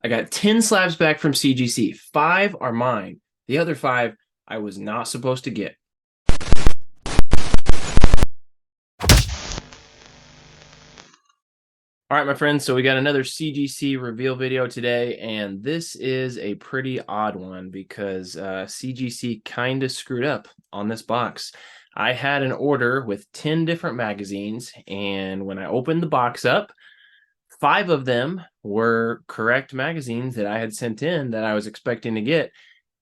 I got 10 slabs back from CGC. 5 are mine. The other 5 I was not supposed to get. All right, my friends, so we got another CGC reveal video today, and this is a pretty odd one because CGC kind of screwed up on this box. I had an order with 10 different magazines, and when I opened the box up, 5 of them were correct magazines that I had sent in that I was expecting to get,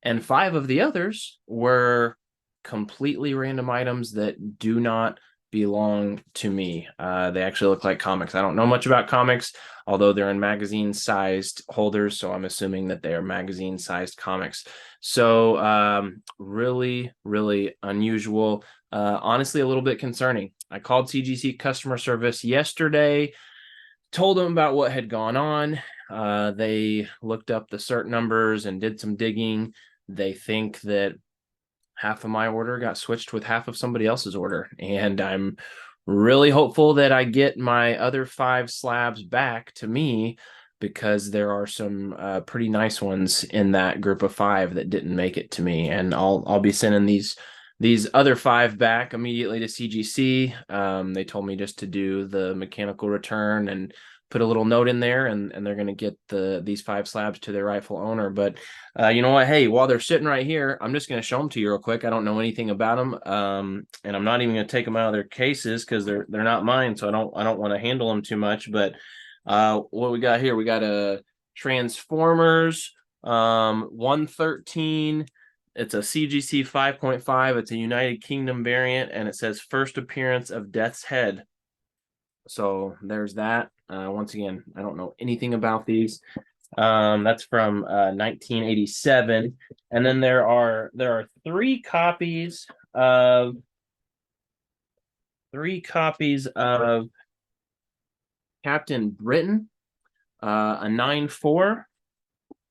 and 5 of the others were completely random items that do not belong to me. They actually look like comics. I don't know much about comics, although they're in magazine-sized holders, so I'm assuming that they are magazine-sized comics. So really, really unusual. Honestly, a little bit concerning. I called CGC customer service yesterday, told them about what had gone on. They looked up the cert numbers and did some digging. They think that half of my order got switched with half of somebody else's order, and I'm really hopeful that I get my other 5 slabs back to me, because there are some pretty nice ones in that group of 5 that didn't make it to me, and I'll be sending these other 5 back immediately to CGC. They told me just to do the mechanical return and put a little note in there, and they're going to get these 5 slabs to their rightful owner. But you know what? Hey, while they're sitting right here, I'm just going to show them to you real quick. I don't know anything about them, and I'm not even going to take them out of their cases because they're not mine, so I don't want to handle them too much. But what we got here? We got a Transformers 113. It's a CGC 5.5. It's a United Kingdom variant, and it says first appearance of Death's Head. So there's that. Once again, I don't know anything about these. That's from 1987, and then there are 3 copies of Captain Britain, a 9.4.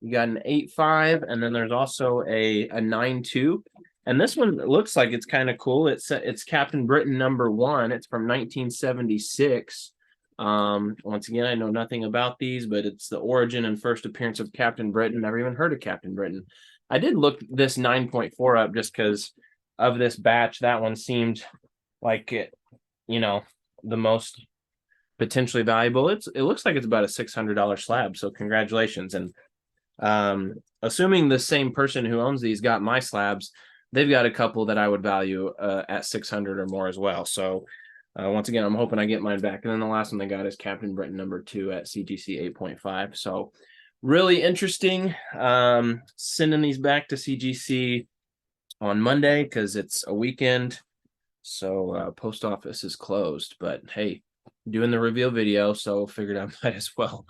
You got an 8.5, and then there's also a 9.2. And this one looks like it's kind of cool. It's Captain Britain #1. It's from 1976. Once again, I know nothing about these, but it's the origin and first appearance of Captain Britain. Never even heard of Captain Britain. I did look this 9.4 up just because of this batch. That one seemed like it, the most potentially valuable. It looks like it's about a $600 slab. So congratulations. And assuming the same person who owns these got my slabs, they've got a couple that I would value at 600 or more as well. So once again, I'm hoping I get mine back. And then the last one they got is Captain Britain #2 at CGC 8.5. So really interesting. Sending these back to CGC on Monday because it's a weekend. So post office is closed. But hey, doing the reveal video, so figured I might as well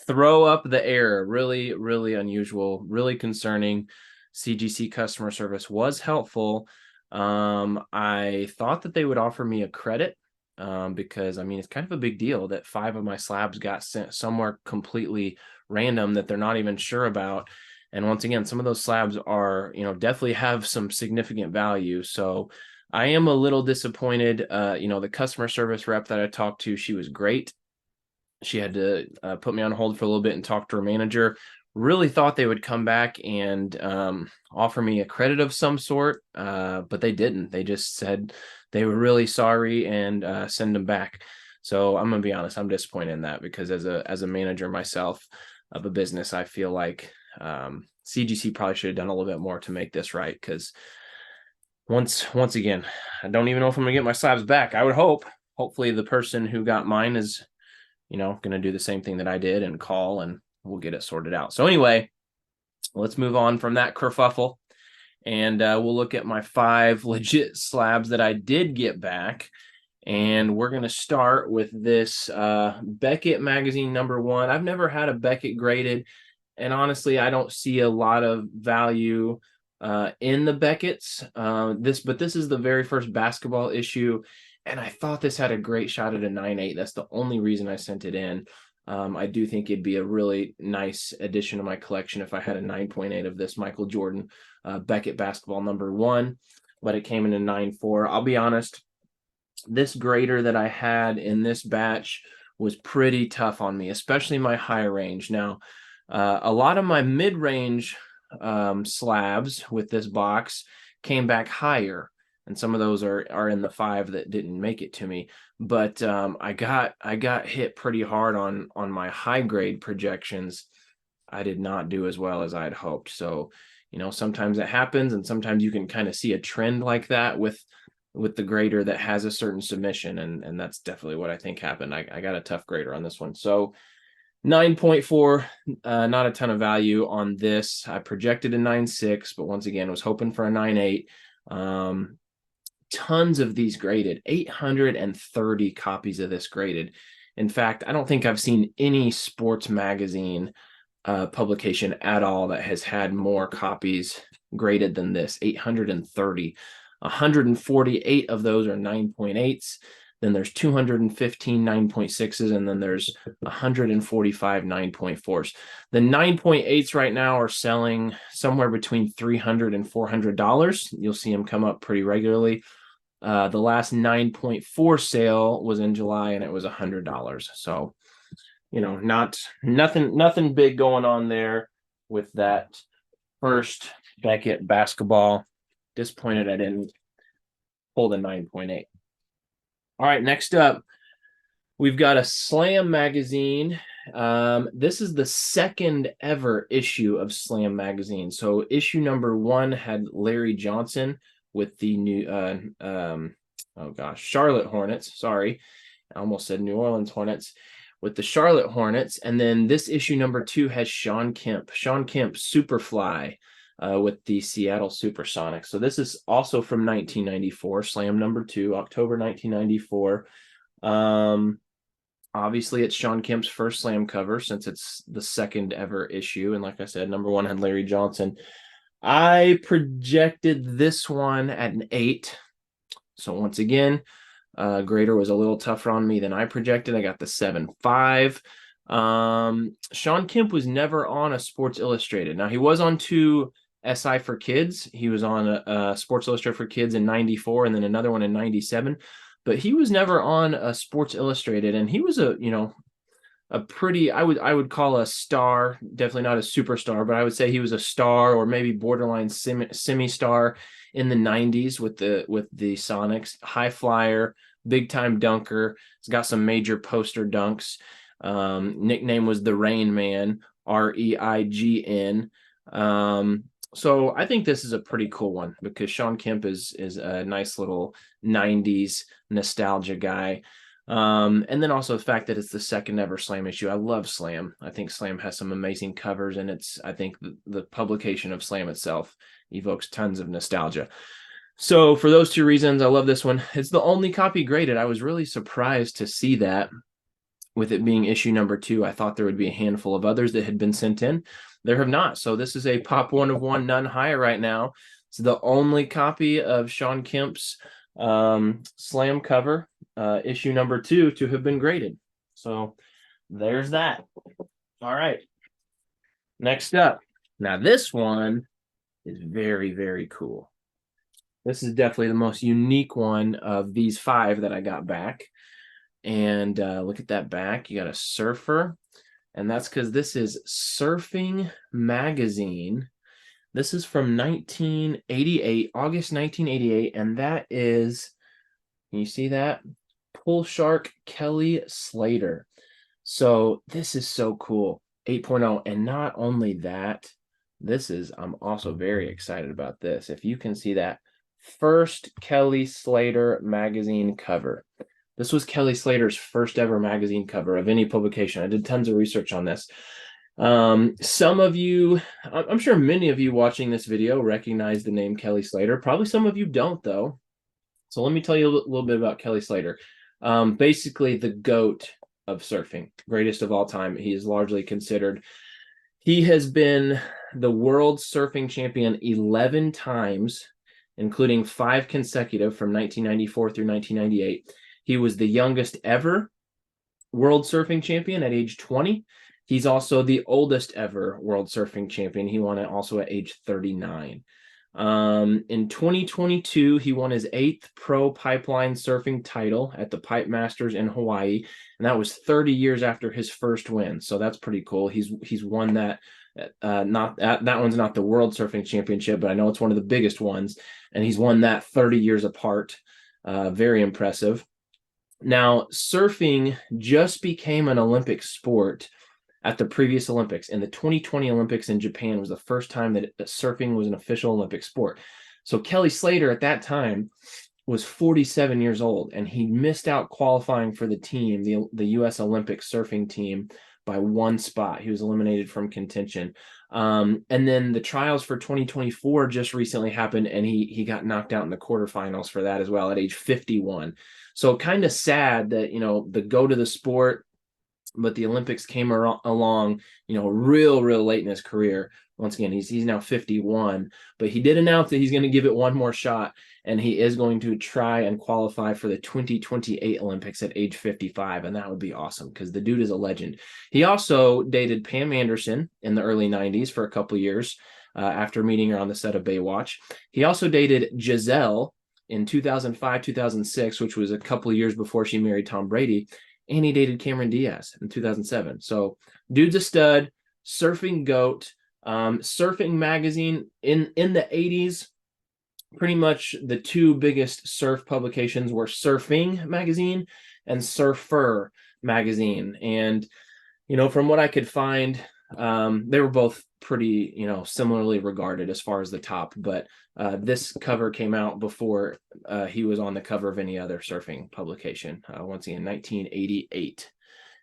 throw up the error. Really, really unusual, really concerning. CGC customer service was helpful. I thought that they would offer me a credit because, I mean, it's kind of a big deal that 5 of my slabs got sent somewhere completely random that they're not even sure about. And once again, some of those slabs are, definitely have some significant value. So I am a little disappointed. The customer service rep that I talked to, she was great. She had to put me on hold for a little bit and talk to her manager. Really thought they would come back and offer me a credit of some sort, but they didn't. They just said they were really sorry and send them back. So I'm gonna be honest, I'm disappointed in that because as a manager myself of a business, I feel like CGC probably should have done a little bit more to make this right. Because once again, I don't even know if I'm gonna get my slabs back. I would hopefully the person who got mine is going to do the same thing that I did and call, and we'll get it sorted out. So anyway, let's move on from that kerfuffle, and we'll look at my 5 legit slabs that I did get back. And we're going to start with this Beckett magazine #1. I've never had a Beckett graded, and honestly, I don't see a lot of value in the Beckett's. But this is the very first basketball issue, and I thought this had a great shot at a 9.8. That's the only reason I sent it in. I do think it'd be a really nice addition to my collection if I had a 9.8 of this Michael Jordan Beckett basketball #1, but it came in a 9.4. I'll be honest, this grader that I had in this batch was pretty tough on me, especially my higher range. Now, A lot of my mid-range slabs with this box came back higher, and some of those are in the 5 that didn't make it to me. But I got hit pretty hard on my high grade projections. I did not do as well as I had hoped. So, sometimes it happens, and sometimes you can kind of see a trend like that with the grader that has a certain submission, and that's definitely what I think happened. I got a tough grader on this one. So 9.4, not a ton of value on this. I projected a 9.6, but once again, was hoping for a 9.8. Tons of these graded, 830 copies of this graded. In fact, I don't think I've seen any sports magazine publication at all that has had more copies graded than this, 830. 148 of those are 9.8s. Then there's 215 9.6s, and then there's 145 9.4s. The 9.8s right now are selling somewhere between $300 and $400. You'll see them come up pretty regularly. The last 9.4 sale was in July, and it was $100. So, nothing big going on there with that first Beckett basketball. Disappointed I didn't pull the 9.8. All right, next up, we've got a Slam magazine. This is the second ever issue of Slam magazine. So issue number 1 had Larry Johnson with the new Charlotte Hornets. Sorry, I almost said New Orleans Hornets, with the Charlotte Hornets. And then this issue number 2 has Shawn Kemp Superfly with the Seattle Supersonics. So this is also from 1994, Slam number 2, October 1994. Obviously, it's Shawn Kemp's first Slam cover since it's the second ever issue. And like I said, number 1 had Larry Johnson. I projected this one at an 8. So once again, grader was a little tougher on me than I projected. I got the 7.5. Shawn Kemp was never on a Sports Illustrated. Now, he was on 2 SI for kids. He was on a Sports Illustrated for kids in 94 and then another one in 97. But he was never on a Sports Illustrated, and he was a pretty, I would call a star, definitely not a superstar, but I would say he was a star or maybe borderline semi-star in the 90s with the Sonics. High flyer, big time dunker. He's got some major poster dunks. Nickname was the Rain Man, REIGN. So I think this is a pretty cool one because Shawn Kemp is a nice little 90s nostalgia guy. And then also the fact that it's the second ever Slam issue. I love Slam. I think Slam has some amazing covers, and I think the publication of Slam itself evokes tons of nostalgia. So for those 2 reasons, I love this one. It's the only copy graded. I was really surprised to see that with it being issue number 2. I thought there would be a handful of others that had been sent in. There have not. So this is a pop 1 of 1, none higher right now. It's the only copy of Shawn Kemp's Slam cover, issue number 2, to have been graded. So there's that. All right. Next up. Now this one is very, very cool. This is definitely the most unique one of these 5 that I got back. And look at that back. You got a surfer. And that's because this is Surfing Magazine. This is from 1988, August 1988. And that is, can you see that? Pull Shark Kelly Slater. So this is so cool. 8.0. And not only that, I'm also very excited about this. If you can see that, first Kelly Slater magazine cover. This was Kelly Slater's first ever magazine cover of any publication. I did tons of research on this. Some of you, I'm sure many of you watching this video recognize the name Kelly Slater. Probably some of you don't, though. So let me tell you a little bit about Kelly Slater. Basically, the GOAT of surfing, greatest of all time. He is largely considered. He has been the world surfing champion 11 times, including 5 consecutive from 1994 through 1998. He was the youngest ever world surfing champion at age 20. He's also the oldest ever world surfing champion. He won it also at age 39. In 2022, he won his 8th pro pipeline surfing title at the Pipe Masters in Hawaii, and that was 30 years after his first win. So that's pretty cool. He's won that. Not that one's not the World Surfing Championship, but I know it's one of the biggest ones, and he's won that 30 years apart. Very impressive. Now, surfing just became an Olympic sport at the previous Olympics. In the 2020 Olympics in Japan was the first time that surfing was an official Olympic sport. So Kelly Slater at that time was 47 years old, and he missed out qualifying for the team, the U.S. Olympic surfing team, by 1 spot. He was eliminated from contention. And then the trials for 2024 just recently happened, and he got knocked out in the quarterfinals for that as well at age 51. So kind of sad that, the go to the sport, but the Olympics came along, real late in his career. Once again, he's now 51, but he did announce that he's going to give it one more shot, and he is going to try and qualify for the 2028 Olympics at age 55, and that would be awesome because the dude is a legend. He also dated Pam Anderson in the early 90s for a couple years after meeting her on the set of Baywatch. He also dated Giselle in 2005, 2006, which was a couple of years before she married Tom Brady, and he dated Cameron Diaz in 2007. So dude's a stud, surfing goat. Surfing magazine in the 80s, pretty much the two biggest surf publications were Surfing magazine and Surfer magazine. And, from what I could find, they were both pretty, similarly regarded as far as the top, but this cover came out before he was on the cover of any other surfing publication. Once again, 1988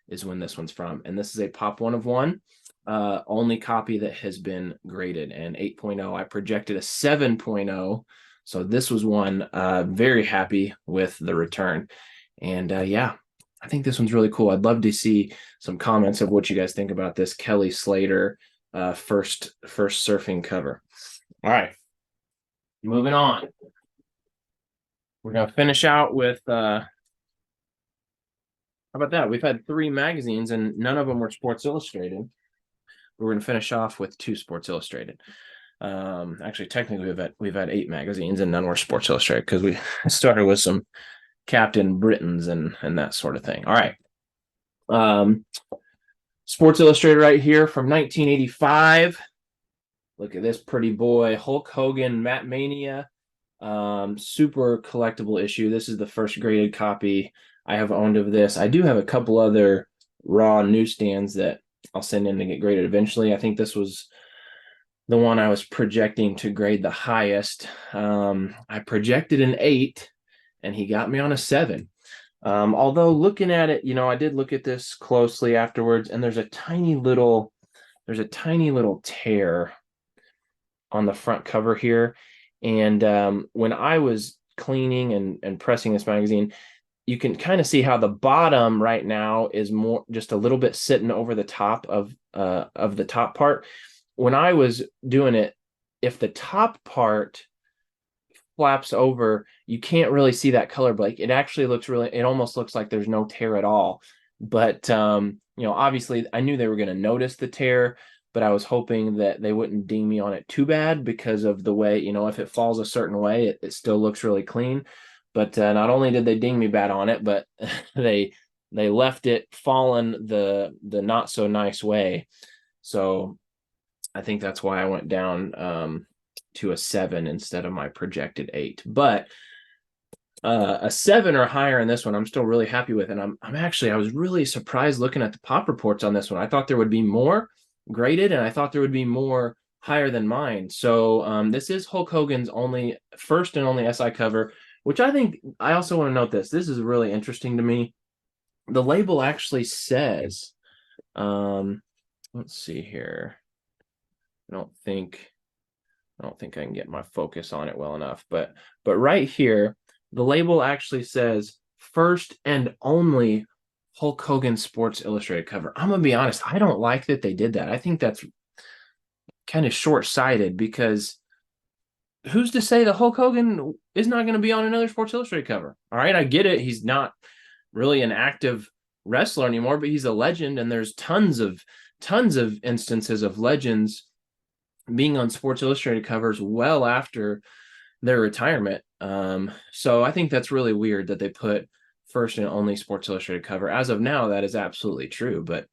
is when this one's from. And this is a Pop 1 of 1. Only copy that has been graded, and 8.0. I projected a 7.0, so this was one very happy with the return. And yeah, I think this one's really cool. I'd love to see some comments of what you guys think about this Kelly Slater first surfing cover. All right, moving on. We're gonna finish out with how about that? We've had 3 magazines and none of them were Sports Illustrated. We're going to finish off with 2 Sports Illustrated. Actually, technically, we've had 8 magazines and none were Sports Illustrated because we started with some Captain Britons and that sort of thing. All right. Sports Illustrated right here from 1985. Look at this pretty boy, Hulk Hogan, Matt Mania, super collectible issue. This is the first graded copy I have owned of this. I do have a couple other raw newsstands that I'll send in to get graded eventually. I think this was the one I was projecting to grade the highest. I projected an 8 and he got me on a 7. Although looking at it, I did look at this closely afterwards, and there's a tiny little tear on the front cover here. And when I was cleaning and pressing this magazine, you can kind of see how the bottom right now is more just a little bit sitting over the top of the top part. When I was doing it, if the top part flaps over, you can't really see that color break. It actually looks it almost looks like there's no tear at all. But obviously I knew they were going to notice the tear, but I was hoping that they wouldn't ding me on it too bad because of the way, if it falls a certain way, it still looks really clean. But not only did they ding me bad on it, but they left it fallen the not so nice way. So I think that's why I went down to a 7 instead of my projected 8. But a 7 or higher in this one, I'm still really happy with. And I was really surprised looking at the pop reports on this one. I thought there would be more graded, and I thought there would be more higher than mine. So this is Hulk Hogan's first and only SI cover, which I also want to note this. This is really interesting to me. The label actually says, let's see here. I don't think I can get my focus on it well enough, but right here, the label actually says first and only Hulk Hogan Sports Illustrated cover. I'm gonna be honest, I don't like that they did that. I think that's kind of short-sighted because who's to say that Hulk Hogan is not going to be on another Sports Illustrated cover? All right, I get it. He's not really an active wrestler anymore, but he's a legend, and there's tons of instances of legends being on Sports Illustrated covers well after their retirement. So I think that's really weird that they put first and only Sports Illustrated cover. As of now, that is absolutely true, but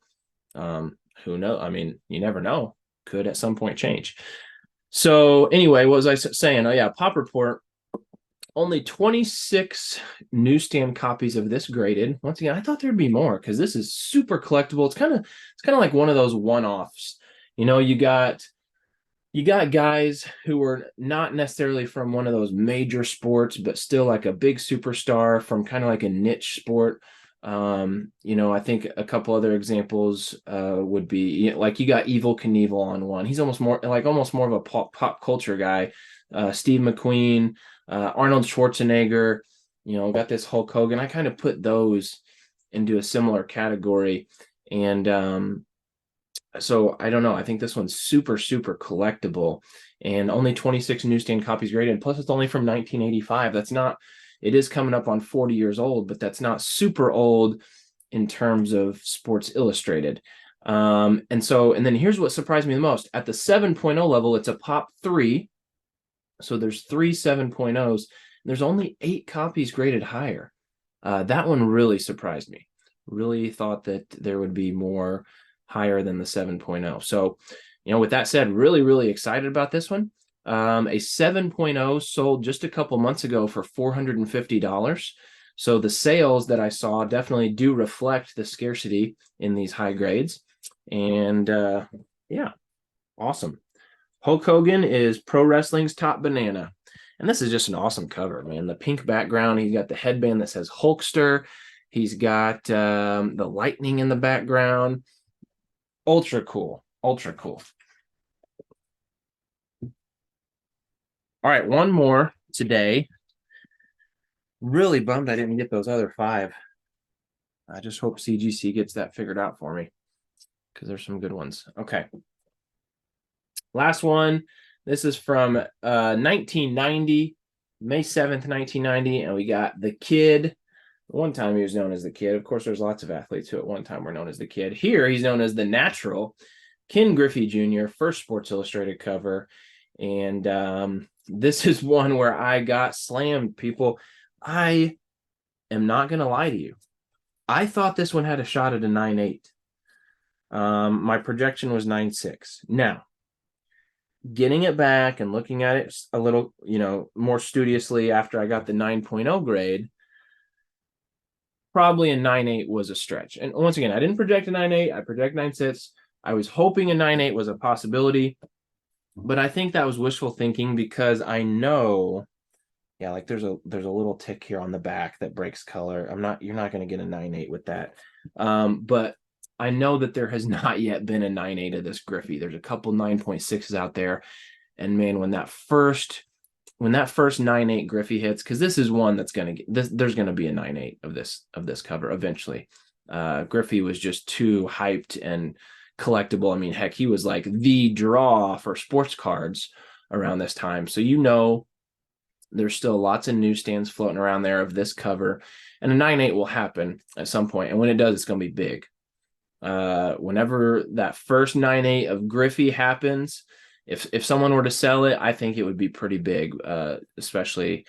who knows? I mean, you never know. Could at some point change. So anyway, what was I saying? Oh yeah, Pop Report. Only 26 newsstand copies of this graded. Once again, I thought there'd be more because this is super collectible. It's kind of like one of those one-offs. You got guys who were not necessarily from one of those major sports, but still like a big superstar from kind of like a niche sport. I think a couple other examples would be like you got Evil Knievel on one. He's almost more of a pop culture guy. Steve McQueen, Arnold Schwarzenegger, got this Hulk Hogan. I kind of put those into a similar category. And so I don't know. I think this one's super, super collectible and only 26 newsstand copies graded. Plus, it's only from 1985. It is coming up on 40 years old, but that's not super old in terms of Sports Illustrated. And then here's what surprised me the most. At the 7.0 level, it's a Pop 3. So there's 3 7.0s. There's only 8 copies graded higher. That one really surprised me. Really thought that there would be more higher than the 7.0. So, with that said, really, really excited about this one. A 7.0 sold just a couple months ago for $450. So the sales that I saw definitely do reflect the scarcity in these high grades. And yeah, awesome. Hulk Hogan is pro wrestling's top banana. And this is just an awesome cover, man. The pink background, he's got the headband that says Hulkster. He's got the lightning in the background. Ultra cool. Ultra cool. All right, one more today. Really bummed I didn't get those other 5. I just hope CGC gets that figured out for me because there's some good ones. Okay. Last one. This is from 1990, May 7th, 1990, and we got the Kid. One time he was known as the Kid. Of course, there's lots of athletes who at one time were known as the Kid. Here, he's known as the Natural. Ken Griffey Jr., first Sports Illustrated cover. And this is one where I got slammed, people. I am not going to lie to you. I thought this one had a shot at a 9.8. My projection was 9.6. Now, getting it back and looking at it a little, more studiously after I got the 9.0 grade, probably a 9.8 was a stretch. And once again, I didn't project a 9.8. I project 9.6. I was hoping a 9.8 was a possibility, but I think that was wishful thinking because I know, like there's a little tick here on the back that breaks color. You're not going to get a 9.8 with that. But I know that there has not yet been a 9.8 of this Griffey. There's a couple 9.6s out there. And man, when that first 9.8 Griffey hits, because this is one that's going to get there's going to be a 9.8 of this cover eventually. Griffey was just too hyped and collectible. I mean, heck, he was like the draw for sports cards around this time. So there's still lots of newsstands floating around there of this cover, and a 9.8 will happen at some point. And when it does, it's going to be big. Whenever that first 9.8 of Griffey happens, if someone were to sell it, I think it would be pretty big, especially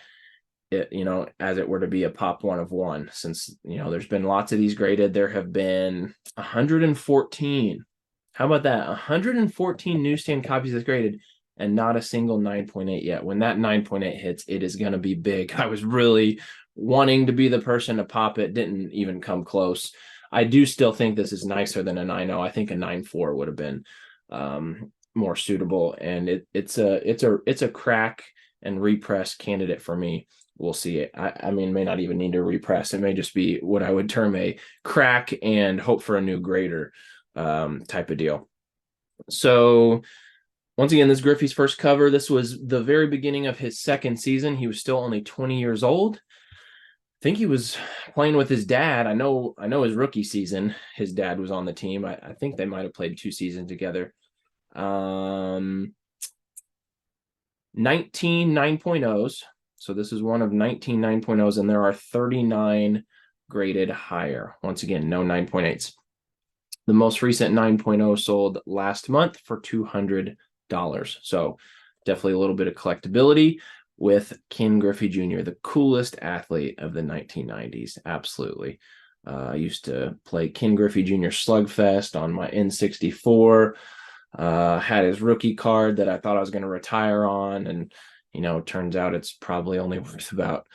as it were to be a Pop 1 of 1, since there's been lots of these graded. There have been 114. How about that? 114 newsstand copies that's graded and not a single 9.8 yet. When that 9.8 hits, it is going to be big. I was really wanting to be the person to pop it. Didn't even come close. I do still think this is nicer than a 9.0. I think a 9.4 would have been more suitable, and it's a crack and repress candidate for me. We'll see it. I mean, may not even need to repress. It may just be what I would term a crack and hope for a new grader type of deal. So once again, this Griffey's first cover. This was the very beginning of his second season. He was still only 20 years old. I think he was playing with his dad. I know his rookie season, his dad was on the team. I think they might have played 2 seasons together. 19 9.0s. So this is one of 19 9.0s, and there are 39 graded higher. Once again, no 9.8s. The most recent 9.0 sold last month for $200. So definitely a little bit of collectability with Ken Griffey Jr., the coolest athlete of the 1990s. Absolutely. I used to play Ken Griffey Jr. Slugfest on my N64. Had his rookie card that I thought I was going to retire on. And, you know, turns out it's probably only worth about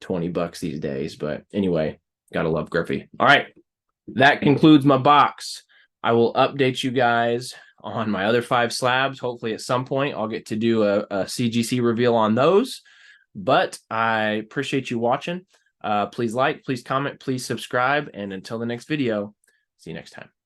$20 these days. But anyway, gotta love Griffey. All right. That concludes my box. I will update you guys on my other 5 slabs. Hopefully at some point I'll get to do a CGC reveal on those. But I appreciate you watching. Please like, please comment, please subscribe. And until the next video, see you next time.